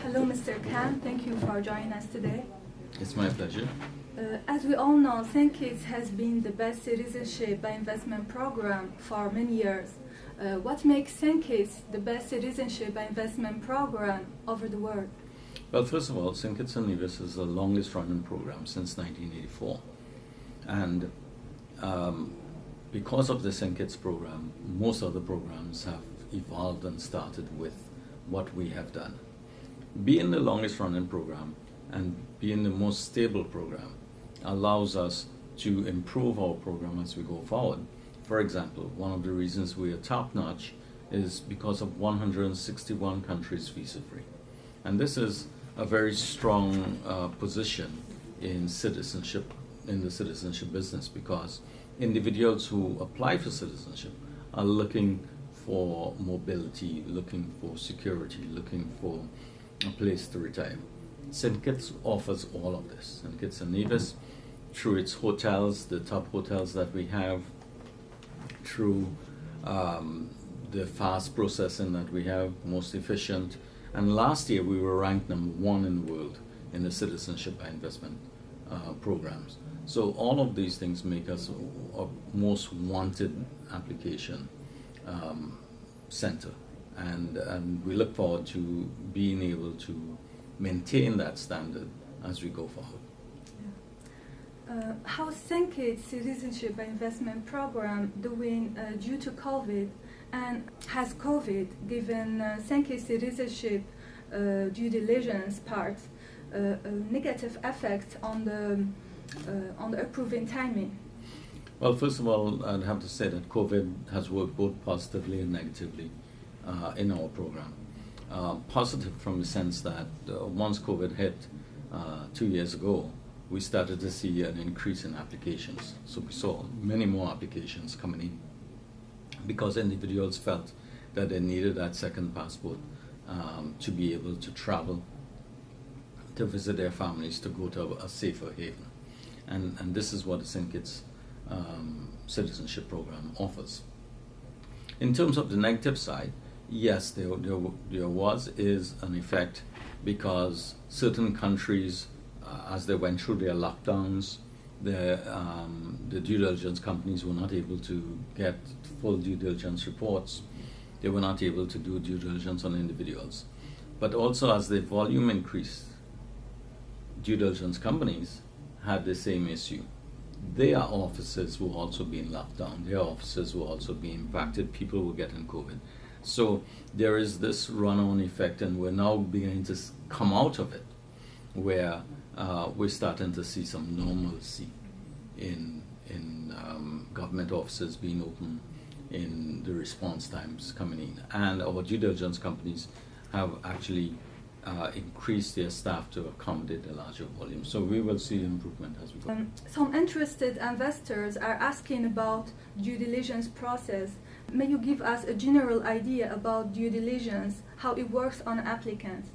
Hello, Mr. Khan. Thank you for joining us today. It's my pleasure. As we all know, Kits has been the best citizenship by investment program for many years. What makes Kits the best citizenship by investment program over the world? Well, first of all, Kits and Nivus is the longest running program since 1984. And because of the Kits program, most other programs have evolved and started with what we have done. Being the longest running program and being the most stable program allows us to improve our program as we go forward. For example, one of the reasons we are top-notch is because of 161 countries visa-free. And this is a very strong position in citizenship, in the citizenship business, because individuals who apply for citizenship are looking for mobility, looking for security, looking for a place to retire. Kits offers all of this. Kits and Nivus, through its hotels, the top hotels that we have, through the fast processing that we have, most efficient. And last year we were ranked #1 in the world in the citizenship by investment programs. So all of these things make us a most wanted application center. And we look forward to being able to maintain that standard as we go forward. How Kits citizenship by investment program doing due to COVID, and has COVID given Kits citizenship due diligence part a negative effect on the approving timing? Well, first of all, I'd have to say that COVID has worked both positively and negatively in our program. Positive from the sense that once COVID hit 2 years ago, we started to see an increase in applications. So we saw many more applications coming in because individuals felt that they needed that second passport to be able to travel, to visit their families, to go to a safer haven. And this is what the Kits citizenship program offers. In terms of the negative side, yes, there is an effect because certain countries, as they went through their lockdowns, the due diligence companies were not able to get full due diligence reports. They were not able to do due diligence on individuals. But also as the volume increased, due diligence companies had the same issue. Their offices were also being locked down. Their offices were also being impacted. People were getting COVID. So there is this run-on effect, and we're now beginning to come out of it, where we're starting to see some normalcy in government offices being open, in the response times coming in. And our due diligence companies have actually increased their staff to accommodate a larger volume. So we will see improvement as we go. Some interested investors are asking about due diligence process. May you give us a general idea about due diligence, how it works on applicants,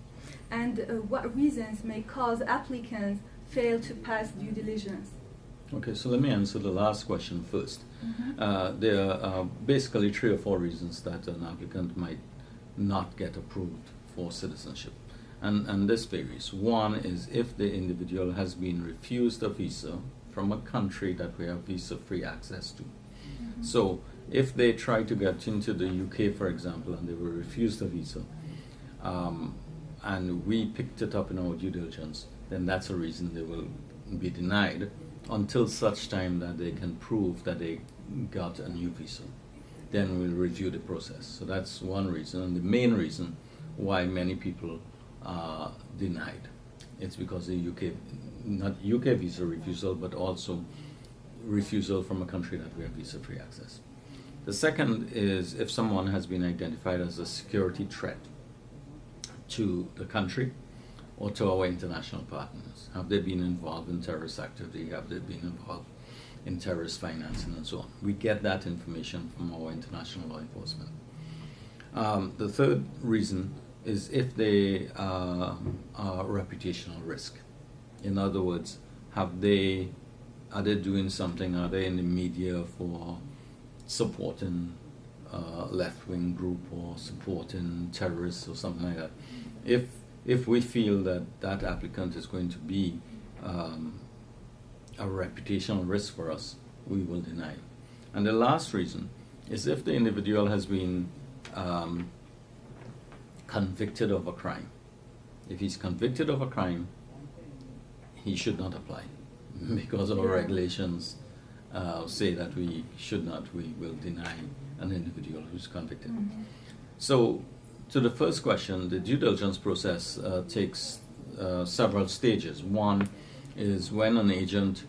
and what reasons may cause applicants fail to pass due diligence? Okay, so let me answer the last question first. There are basically 3 or 4 reasons that an applicant might not get approved for citizenship. And this varies. One is if the individual has been refused a visa from a country that we have visa-free access to. So if they try to get into the UK, for example, and they were refused a visa, and we picked it up in our due diligence, then that's a reason they will be denied until such time that they can prove that they got a new visa. Then we'll review the process. So that's one reason, and the main reason why many people are denied. It's because the not UK visa refusal, but also refusal from a country that we have visa-free access. The second is if someone has been identified as a security threat to the country or to our international partners. Have they been involved in terrorist activity? Have they been involved in terrorist financing and so on? We get that information from our international law enforcement. The third reason is if they are reputational risk. In other words, are they doing something? Are they in the media for supporting a left-wing group or supporting terrorists or something like that? If if we feel that that applicant is going to be a reputational risk for us, we will deny. And the last reason is if the individual has been convicted of a crime. If he's convicted of a crime, he should not apply because our regulations say that we should not, we will deny an individual who's convicted. Mm-hmm. So, to the first question, the due diligence process takes several stages. One is when an agent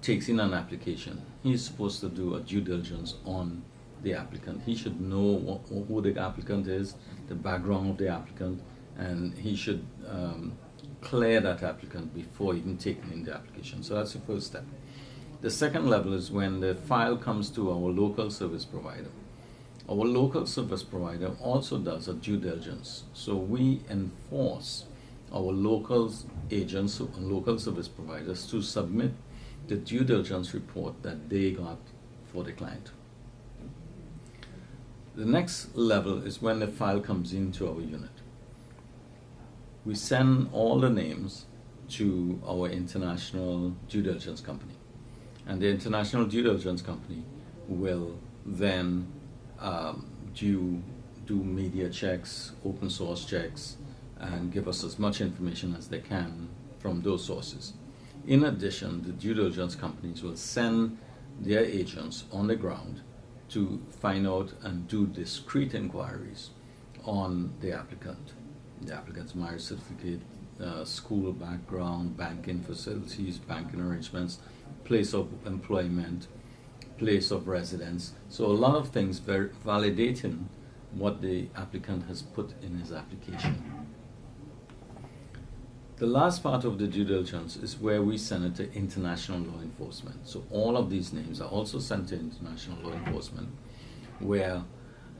takes in an application, he's supposed to do a due diligence on the applicant. He should know who the applicant is, the background of the applicant, and he should clear that applicant before even taking in the application. So that's the first step. The second level is when the file comes to our local service provider. Our local service provider also does a due diligence. So we enforce our local agents and local service providers to submit the due diligence report that they got for the client. The next level is when the file comes into our unit. We send all the names to our international due diligence company. And the international due diligence company will then do media checks, open source checks, and give us as much information as they can from those sources. In addition, the due diligence companies will send their agents on the ground to find out and do discrete inquiries on the applicant. The applicant's marriage certificate, school background, banking facilities, banking arrangements, place of employment, place of residence. So a lot of things validating what the applicant has put in his application. The last part of the due diligence is where we send it to international law enforcement. So all of these names are also sent to international law enforcement, where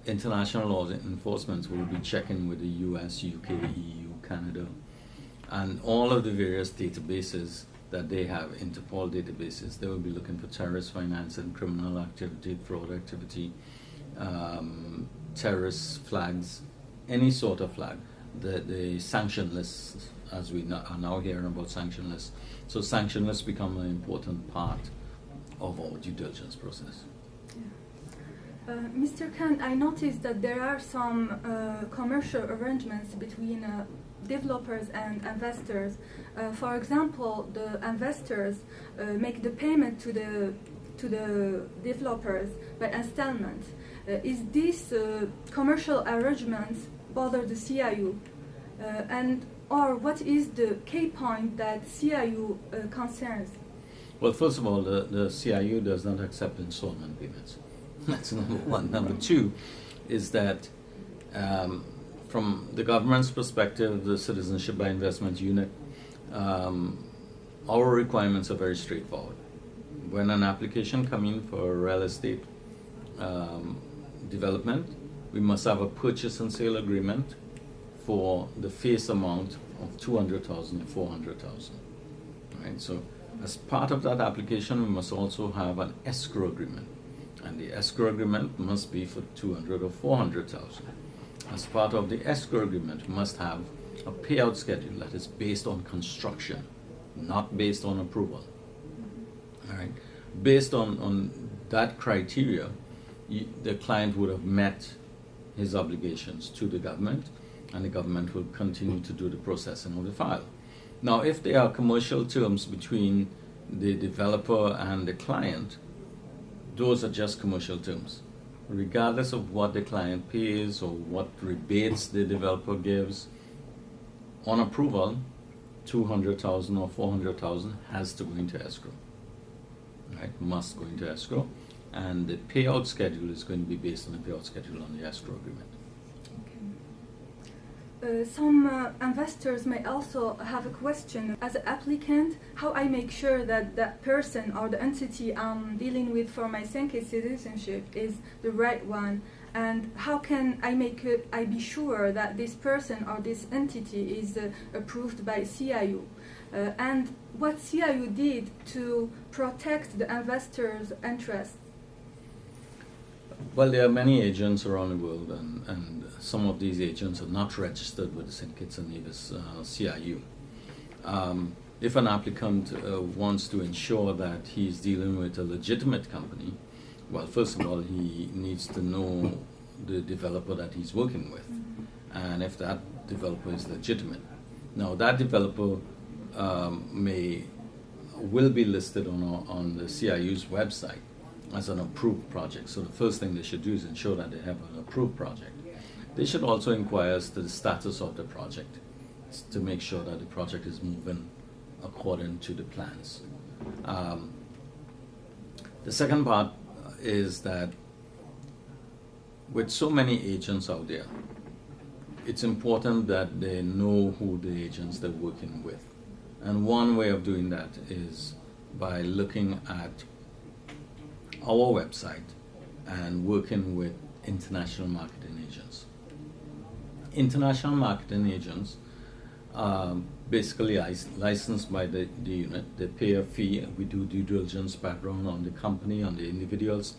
international law enforcement will be checking with the US, UK, EU, Canada, and all of the various databases that they have, Interpol databases. They will be looking for terrorist financing, criminal activity, fraud activity, terrorist flags, any sort of flag. The sanction lists, as we are now hearing about sanction lists. So sanction lists become an important part of our due diligence process. Mr. Khan, I noticed that there are some commercial arrangements between developers and investors. For example, the investors make the payment to the developers by installment. Is this commercial arrangement bother the CIU? Or what is the key point that CIU concerns? Well, first of all, the CIU does not accept installment payments. That's number one. Number two is that from the government's perspective, the Citizenship by Investment Unit, our requirements are very straightforward. When an application comes in for real estate development, we must have a purchase and sale agreement for the face amount of $200,000 and $400,000. Right? So as part of that application, we must also have an escrow agreement. And the escrow agreement must be for $200,000 or $400,000. As part of the escrow agreement, we must have a payout schedule that is based on construction, not based on approval. All right. Based on that criteria, the client would have met his obligations to the government, and the government will continue to do the processing of the file. Now, if there are commercial terms between the developer and the client, those are just commercial terms. Regardless of what the client pays or what rebates the developer gives, on approval, $200,000 or $400,000 has to go into escrow. Right? Must go into escrow. And the payout schedule is going to be based on the payout schedule on the escrow agreement. Some investors may also have a question. As an applicant, how I make sure that that person or the entity I'm dealing with for my Senke citizenship is the right one, and how can I be sure that this person or this entity is approved by CIU, and what CIU did to protect the investors' interests? Well, there are many agents around the world, and some of these agents are not registered with the St. Kitts and Nevis CIU. If an applicant wants to ensure that he's dealing with a legitimate company, well, first of all, he needs to know the developer that he's working with, and if that developer is legitimate. Now, that developer will be listed on the CIU's website as an approved project. So the first thing they should do is ensure that they have an approved project. They should also inquire as to the status of the project to make sure that the project is moving according to the plans. The second part is that with so many agents out there, it's important that they know who the agents they're working with. And one way of doing that is by looking at our website and working with international marketing agents. International marketing agents are basically licensed by the unit. They pay a fee. We do due diligence background on the company, on the individuals,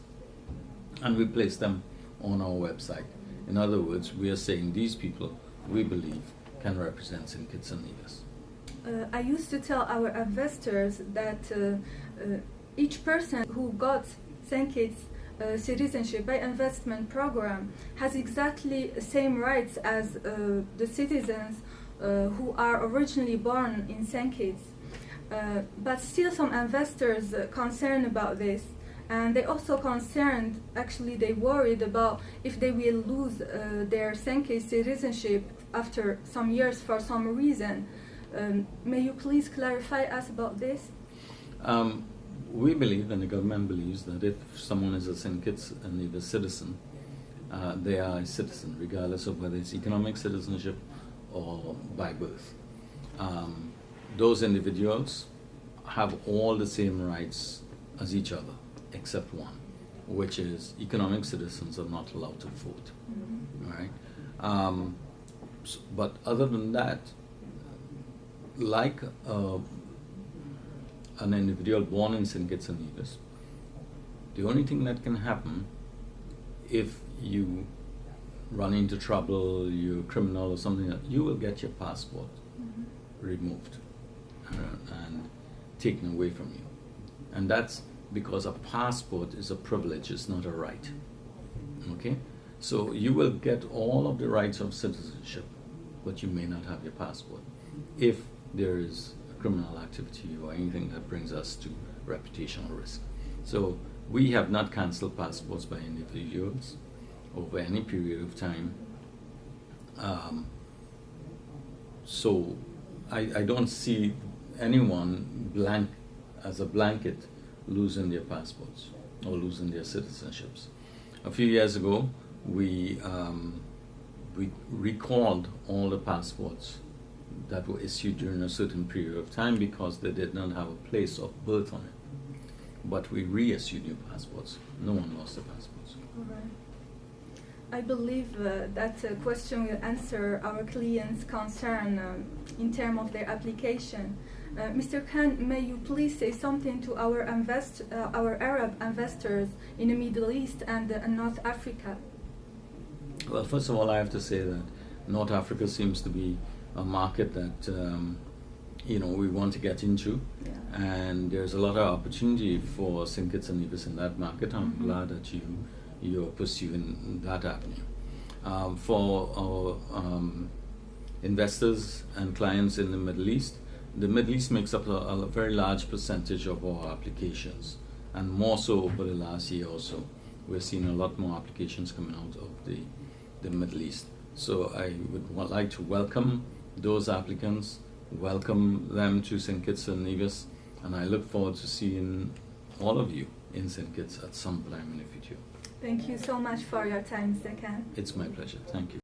and we place them on our website. In other words, we are saying these people we believe can represent St. Kitts and Nevis. I used to tell our investors that each person who got St. Kitts Citizenship by Investment Program has exactly the same rights as the citizens who are originally born in St. Kitts. But still some investors concerned about this, and they also concerned, actually they worried about if they will lose their St. Kitts citizenship after some years for some reason. May you please clarify us about this? We believe, and the government believes, that if someone is a St. Kitts and Nevis citizen, they are a citizen, regardless of whether it's economic citizenship or by birth. Those individuals have all the same rights as each other, except one, which is economic citizens are not allowed to vote. Right? But other than that, like an individual born in St. Kitts and Nevis, the only thing that can happen if you run into trouble, you're a criminal or something, you will get your passport removed and taken away from you. And that's because a passport is a privilege, it's not a right. Okay? So you will get all of the rights of citizenship, but you may not have your passport if there is a criminal activity or anything that brings us to reputational risk. So we have not cancelled passports by individuals over any period of time. So I don't see anyone as a blanket losing their passports or losing their citizenships. A few years ago, we recalled all the passports that were issued during a certain period of time because they did not have a place of birth on it. But we reissued new passports. No one lost their passports. All right. I believe that question will answer our clients' concern in terms of their application. Mr. Khan, may you please say something to our Arab investors in the Middle East and North Africa? Well, first of all, I have to say that North Africa seems to be a market that we want to get into, and there's a lot of opportunity for St. Kitts and Nevis in that market. I'm glad that you're pursuing that avenue. For our investors and clients in the Middle East makes up a very large percentage of our applications, and more so over the last year or so. We're seeing a lot more applications coming out of the Middle East. So I would like to welcome those applicants, welcome them to St. Kitts and Nevis, and I look forward to seeing all of you in St. Kitts at some time in the future. Thank you so much for your time, Mr. Khan. It's my pleasure. Thank you.